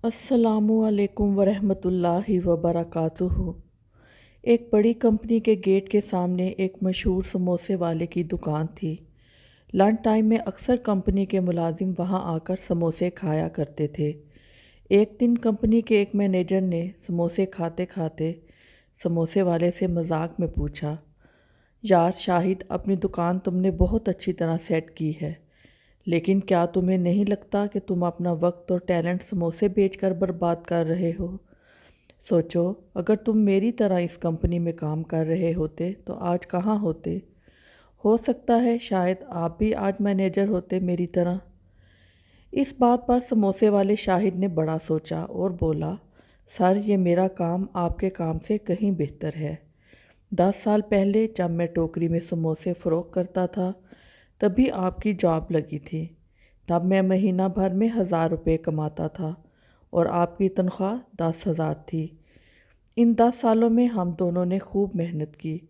अस्सलामु अलैकुम वरहमतुल्लाहि वबरकातुहू। एक बड़ी कंपनी के गेट के सामने एक मशहूर समोसे वाले की दुकान थी। लंच टाइम में अक्सर कंपनी के मुलाजिम वहां आकर समोसे खाया करते थे। एक दिन कंपनी के एक मैनेजर ने समोसे खाते खाते समोसे वाले से मजाक में पूछा, यार शाहिद, अपनी दुकान तुमने बहुत अच्छी तरह सेट की है, लेकिन क्या तुम्हें नहीं लगता कि तुम अपना वक्त और टैलेंट समोसे बेचकर बर्बाद कर रहे हो? सोचो, अगर तुम मेरी तरह इस कंपनी में काम कर रहे होते तो आज कहाँ होते? हो सकता है शायद आप भी आज मैनेजर होते मेरी तरह। इस बात पर समोसे वाले शाहिद ने बड़ा सोचा और बोला, सर, ये मेरा काम आपके काम से कहीं बेहतर है। 10 साल पहले जब मैं टोकरी में समोसे फ़रोख्त करता था तभी आपकी जॉब लगी थी। तब मैं महीना भर में 1000 रुपये कमाता था और आपकी तनख्वाह 10,000 थी। इन 10 सालों में हम दोनों ने खूब मेहनत की।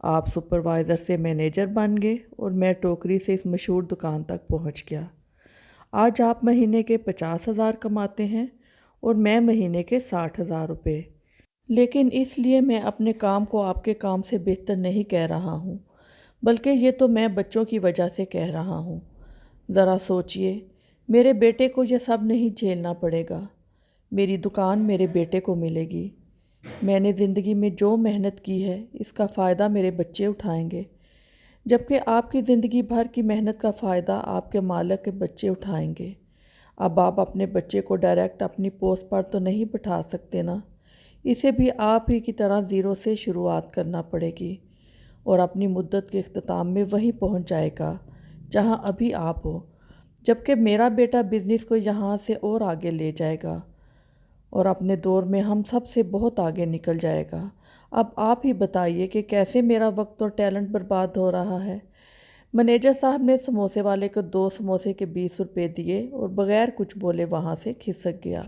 आप सुपरवाइज़र से मैनेजर बन गए और मैं टोकरी से इस मशहूर दुकान तक पहुंच गया। आज आप महीने के 50,000 कमाते हैं और मैं महीने के 60,000 रुपये। लेकिन इसलिए मैं अपने काम को आपके काम से बेहतर नहीं कह रहा हूँ, बल्कि ये तो मैं बच्चों की वजह से कह रहा हूँ। ज़रा सोचिए, मेरे बेटे को ये सब नहीं झेलना पड़ेगा। मेरी दुकान मेरे बेटे को मिलेगी। मैंने ज़िंदगी में जो मेहनत की है इसका फ़ायदा मेरे बच्चे उठाएंगे, जबकि आपकी ज़िंदगी भर की मेहनत का फ़ायदा आपके मालिक के बच्चे उठाएंगे। अब आप अपने बच्चे को डायरेक्ट अपनी पोस्ट पर तो नहीं बिठा सकते ना। इसे भी आप ही की तरह ज़ीरो से शुरुआत करना पड़ेगी और अपनी मुद्दत के इख्तिताम में वहीं पहुंच जाएगा जहां अभी आप हो, जबकि मेरा बेटा बिज़नेस को यहां से और आगे ले जाएगा और अपने दौर में हम सब से बहुत आगे निकल जाएगा। अब आप ही बताइए कि कैसे मेरा वक्त और टैलेंट बर्बाद हो रहा है। मैनेजर साहब ने समोसे वाले को 2 समोसे के 20 रुपये दिए और बगैर कुछ बोले वहाँ से खिसक गया।